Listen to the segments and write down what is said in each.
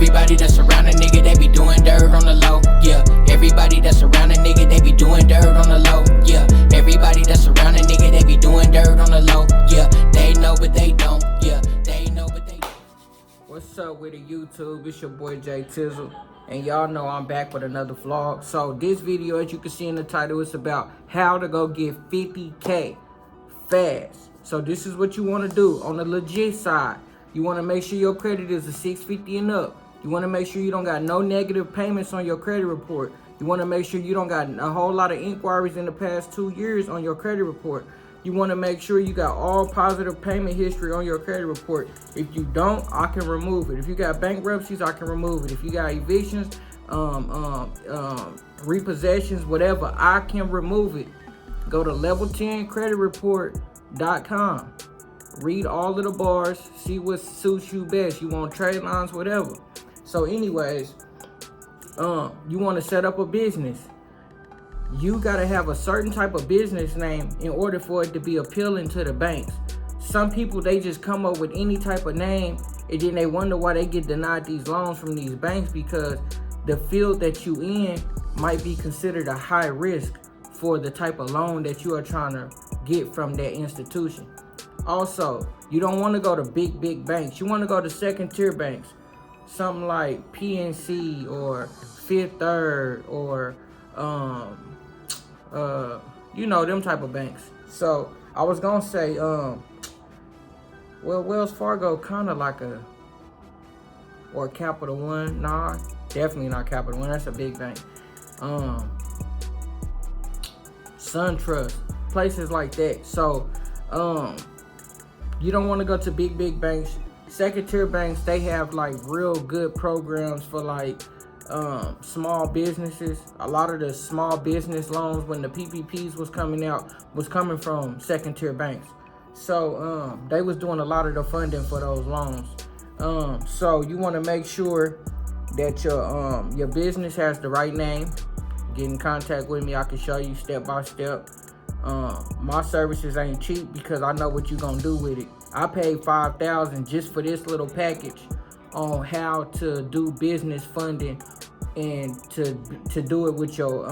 Everybody that's around a nigga, they be doing dirt on the low. Yeah, everybody that's around a nigga, they be doing dirt on the low. Yeah, everybody that's around a nigga, they be doing dirt on the low. Yeah, they know but they don't. Yeah, they know but they don't. What's up with the YouTube? It's your boy Jay Tizzle, and y'all know I'm back with another vlog. So this video, as you can see in the title, it's about how to go get 50K fast. So this is what you want to do on the legit side. You want to make sure your credit is a 650 and up. You want to make sure you don't got no negative payments on your credit report. You want to make sure you don't got a whole lot of inquiries in the past 2 years on your credit report. You want to make sure you got all positive payment history on your credit report. If you don't, I can remove it. If you got bankruptcies, I can remove it. If you got evictions, repossessions, whatever, I can remove it. Go to level10creditreport.com. Read all of the bars, see what suits you best. You want trade lines, whatever. So anyways, you want to set up a business. You got to have a certain type of business name in order for it to be appealing to the banks. Some people, they just come up with any type of name, and then they wonder why they get denied these loans from these banks, because the field that you in might be considered a high risk for the type of loan that you are trying to get from that institution. Also, you don't want to go to big banks. You want to go to second tier banks, something like PNC or Fifth Third or you know, them type of banks. So I was gonna say, well, Wells Fargo kind of like or Capital One. Nah, definitely not Capital One. That's a big bank. SunTrust, places like that. So you don't want to go to big banks. Second tier banks, they have like real good programs for like small businesses. A lot of the small business loans, when the PPPs was coming out, was coming from second tier banks. So they was doing a lot of the funding for those loans. So you want to make sure that your business has the right name. Get in contact with me. I can show you step by step. My services ain't cheap because I know what you're gonna do with it. I paid $5,000 just for this little package on how to do business funding and to do it with your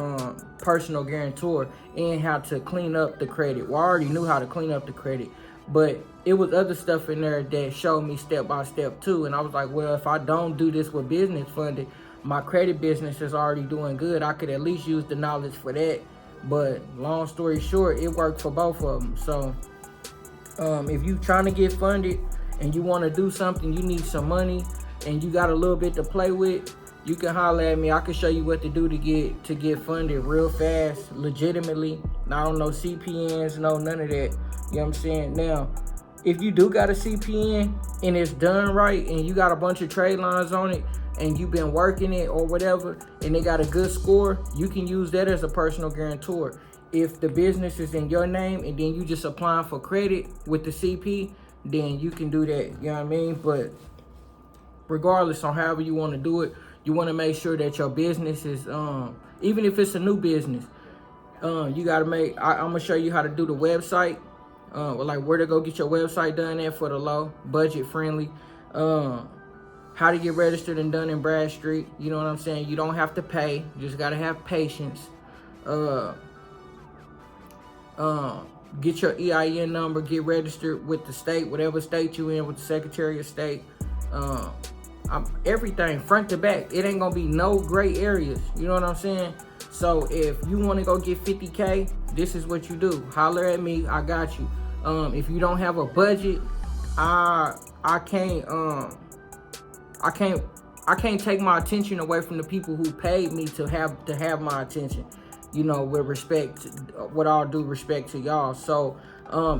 personal guarantor, and how to clean up the credit. Well, I already knew how to clean up the credit, but it was other stuff in there that showed me step by step too. And I was like, well, if I don't do this with business funding, my credit business is already doing good. I could at least use the knowledge for that. But long story short, it worked for both of them. So if you trying to get funded and you want to do something, you need some money and you got a little bit to play with, you can holler at me. I can show you what to do to get funded real fast, legitimately. I don't know CPNs, no none of that. You know what I'm saying? Now, if you do got a CPN and it's done right and you got a bunch of trade lines on it and you've been working it or whatever, and they got a good score, you can use that as a personal guarantor. If the business is in your name and then you just applying for credit with the CP, then you can do that, you know what I mean? But regardless on however you want to do it, you want to make sure that your business is, even if it's a new business, you got to make, I'm going to show you how to do the website, like where to go get your website done at for the low, budget friendly, how to get registered and done in Bradstreet. You know what I'm saying? You don't have to pay. You just got to have patience. Get your EIN number, get registered with the state, whatever state you in, with the Secretary of State. Everything front to back. It ain't gonna be no gray areas. You know what I'm saying? So if you want to go get 50K, this is what you do. Holler at me. I got you. If you don't have a budget, I can't take my attention away from the people who paid me to have my attention. You know, with respect, with all due respect to y'all. So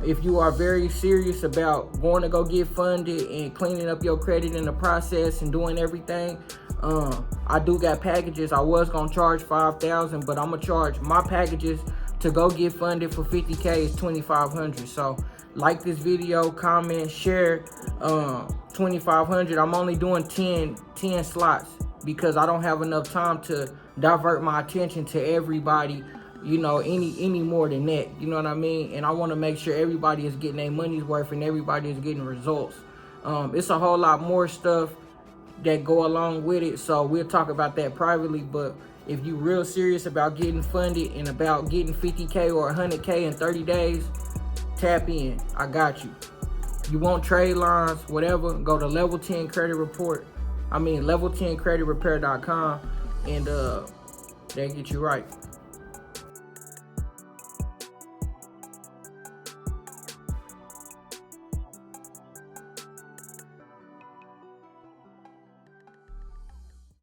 if you are very serious about going to go get funded and cleaning up your credit in the process and doing everything, I do got packages. I was gonna charge $5,000, but I'm gonna charge my packages to go get funded for 50K is $2,500. So like this video, comment, share. 2,500. I'm only doing 10 slots because I don't have enough time to divert my attention to everybody, you know, any more than that. You know what I mean? And I want to make sure everybody is getting their money's worth and everybody is getting results. It's a whole lot more stuff that go along with it. So we'll talk about that privately. But if you real serious about getting funded and about getting 50K or 100K in 30 days, tap in. I got you. You want trade lines, whatever, go to Level 10 Credit Report. Level10creditrepair.com, and they'll get you right.